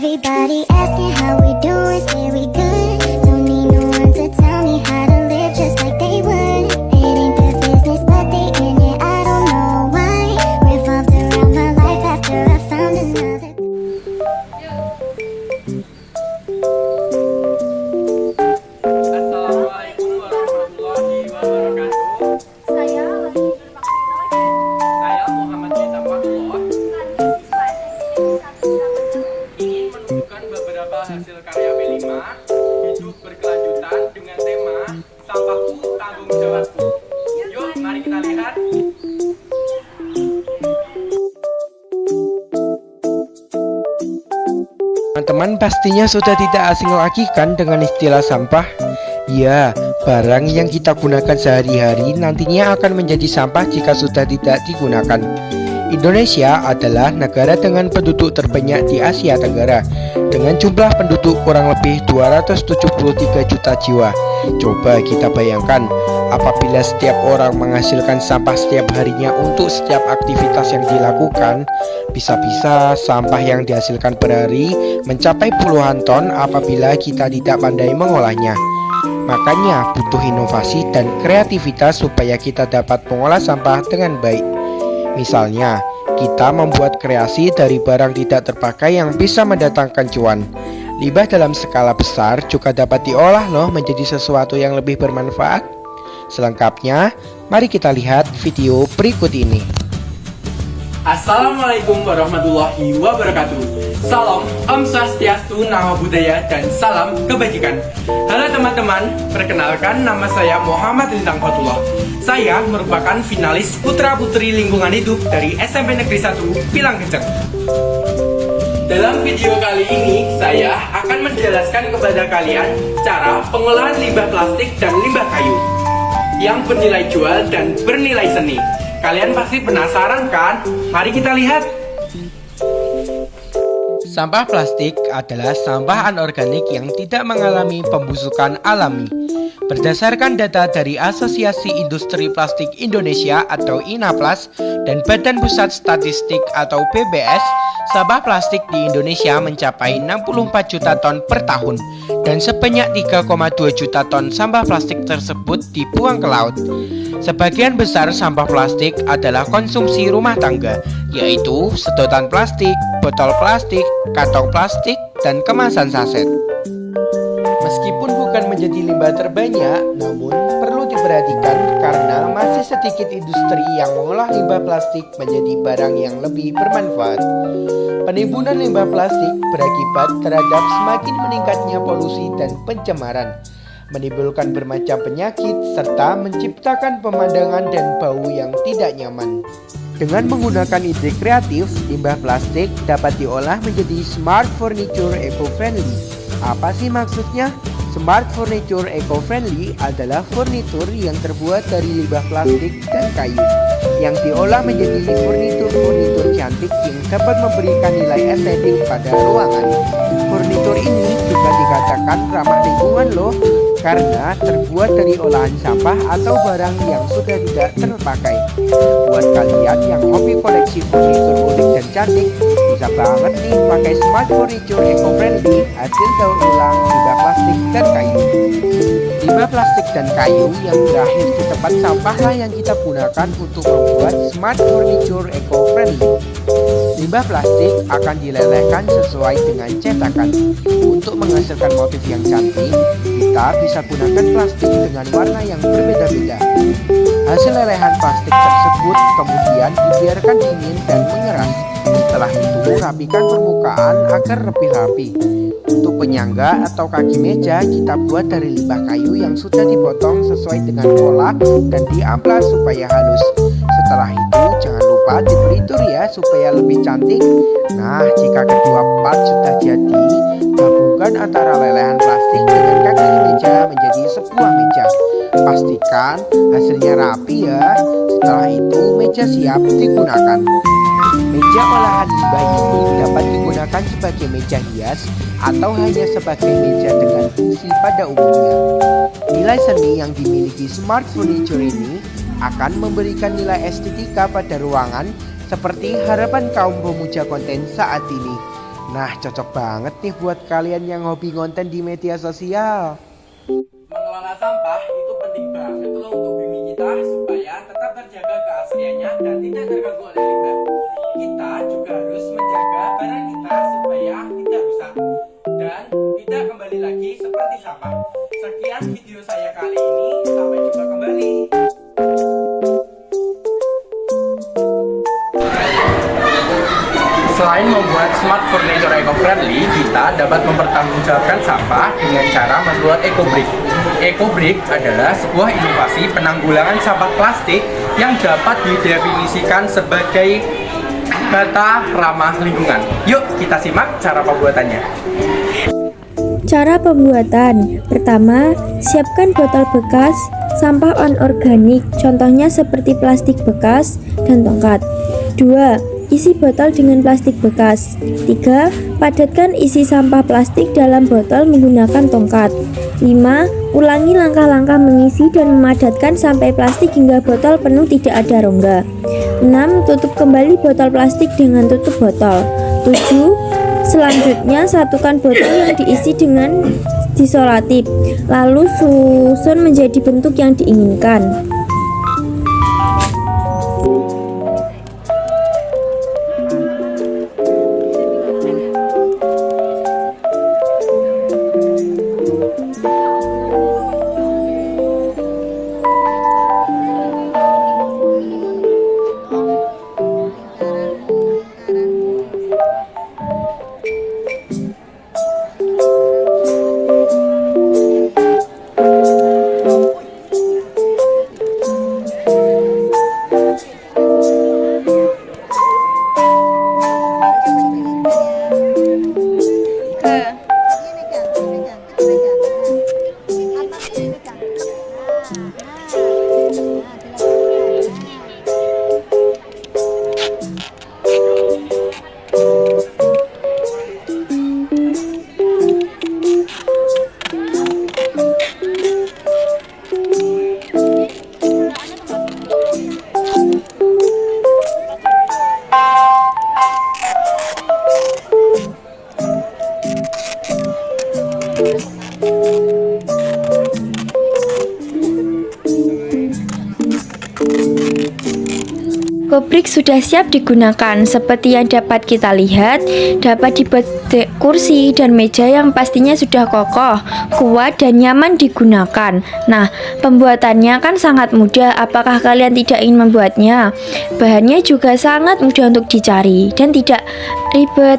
Everybody asking how we doing, say we good. Don't need no one to tell me how to live just like they would. It ain't their business, but they in it, I don't know why. Revolved around my life after I found another. Assalamualaikum warahmatullahi wabarakatuh. Saya lagi bermaksud Saya Muhammad Bintang Fatullah siswa SMP 186. ingin menunjukkan beberapa hasil karya B5 hidup berkelanjutan dengan tema Sampahku Tanggung Jawabku. Yuk, mari kita lihat. Teman-teman pastinya sudah tidak asing lagi kan dengan istilah sampah? Ya, barang yang kita gunakan sehari-hari nantinya akan menjadi sampah jika sudah tidak digunakan. Indonesia adalah negara dengan penduduk terbanyak di Asia Tenggara dengan jumlah penduduk kurang lebih 273 juta jiwa. Coba kita bayangkan, apabila setiap orang menghasilkan sampah setiap harinya untuk setiap aktivitas yang dilakukan, bisa-bisa sampah yang dihasilkan per hari mencapai puluhan ton apabila kita tidak pandai mengolahnya. Makanya butuh inovasi dan kreativitas supaya kita dapat mengolah sampah dengan baik. Misalnya, kita membuat kreasi dari barang tidak terpakai yang bisa mendatangkan cuan. Limbah dalam skala besar juga dapat diolah loh menjadi sesuatu yang lebih bermanfaat. Selengkapnya, mari kita lihat video berikut ini. Assalamualaikum warahmatullahi wabarakatuh. Salam, Om Swastiastu, Namo Buddhaya, dan salam kebajikan. Halo teman-teman, perkenalkan nama saya Muhammad Bintang Fatullah. Saya merupakan finalis Putra Putri Lingkungan Hidup dari SMP Negeri 1 Pilang Kenceng. Dalam video kali ini, saya akan menjelaskan kepada kalian cara pengolahan limbah plastik dan limbah kayu yang bernilai jual dan bernilai seni. Kalian pasti penasaran kan? Mari kita lihat. Sampah plastik adalah sampah anorganik yang tidak mengalami pembusukan alami. Berdasarkan data dari Asosiasi Industri Plastik Indonesia atau INAPLAS dan Badan Pusat Statistik atau BPS, sampah plastik di Indonesia mencapai 64 juta ton per tahun dan sebanyak 3,2 juta ton sampah plastik tersebut dibuang ke laut. Sebagian besar sampah plastik adalah konsumsi rumah tangga, yaitu sedotan plastik, botol plastik, kantong plastik, dan kemasan saset. Meskipun bukan menjadi limbah terbanyak, namun perlu diperhatikan karena masih sedikit industri yang mengolah limbah plastik menjadi barang yang lebih bermanfaat. Penimbunan limbah plastik berakibat terhadap semakin meningkatnya polusi dan pencemaran, menimbulkan bermacam penyakit, serta menciptakan pemandangan dan bau yang tidak nyaman. Dengan menggunakan ide kreatif, limbah plastik dapat diolah menjadi smart furniture eco-friendly. Apa sih maksudnya? Smart furniture eco-friendly adalah furnitur yang terbuat dari limbah plastik dan kayu yang diolah menjadi furnitur cantik yang dapat memberikan nilai estetik pada ruangan. Furnitur ini juga dikatakan ramah lingkungan loh, karena terbuat dari olahan sampah atau barang yang sudah tidak terpakai. Buat kalian yang hobi koleksi furnitur unik dan cantik, bisa banget nih pakai smart furniture eco-friendly hasil daur ulang limbah plastik dan kayu. Limbah plastik dan kayu yang berakhir di tempat sampah lah yang kita gunakan untuk membuat smart furniture eco-friendly. Limbah plastik akan dilelehkan sesuai dengan cetakan. Untuk menghasilkan motif yang cantik, kita bisa gunakan plastik dengan warna yang berbeda-beda. Hasil lelehan plastik tersebut kemudian dibiarkan dingin dan mengeras. Setelah itu, rapikan permukaan agar lebih rapi. Untuk penyangga atau kaki meja, kita buat dari limbah kayu yang sudah dipotong sesuai dengan pola dan diamplas supaya halus. Setelah itu, jangan lupa diberitur ya supaya lebih cantik. Nah, jika kedua part sudah jadi, gabungkan antara lelehan plastik dengan kaki meja menjadi sebuah meja. Pastikan hasilnya rapi ya. Setelah itu, meja siap digunakan. Meja olahan limbah ini dapat digunakan sebagai meja hias atau hanya sebagai meja dengan fungsi pada umumnya. Nilai seni yang dimiliki smart furniture ini akan memberikan nilai estetika pada ruangan seperti harapan kaum pemuja konten saat ini. Nah, cocok banget nih buat kalian yang hobi konten di media sosial. Mengelola sampah itu penting banget loh untuk bumi kita supaya tetap terjaga keasliannya dan tidak terganggu oleh limbah. Kita juga harus menjaga barang kita supaya tidak rusak dan tidak kembali lagi seperti sampah. Sekian video saya kali ini, sampai jumpa kembali. Selain membuat smart furniture eco-friendly, kita dapat mempertanggungjawabkan sampah dengan cara membuat eco-brick. Eco-brick adalah sebuah inovasi penanggulangan sampah plastik yang dapat didefinisikan sebagai bata ramah lingkungan. Yuk kita simak cara pembuatannya. Cara pembuatan: pertama, siapkan botol bekas, sampah anorganik, contohnya seperti plastik bekas dan tongkat. 2. Isi botol dengan plastik bekas. 3. Padatkan isi sampah plastik dalam botol menggunakan tongkat. 5. Ulangi langkah-langkah mengisi dan memadatkan sampai plastik hingga botol penuh tidak ada rongga. 6. Tutup kembali botol plastik dengan tutup botol. 7. Selanjutnya, satukan botol yang diisi dengan disolatif, lalu susun menjadi bentuk yang diinginkan. Eco-brick sudah siap digunakan. Seperti yang dapat kita lihat, dapat dibuat kursi dan meja yang pastinya sudah kokoh, kuat, dan nyaman digunakan. Nah, pembuatannya kan sangat mudah. Apakah kalian tidak ingin membuatnya? Bahannya juga sangat mudah untuk dicari dan tidak ribet.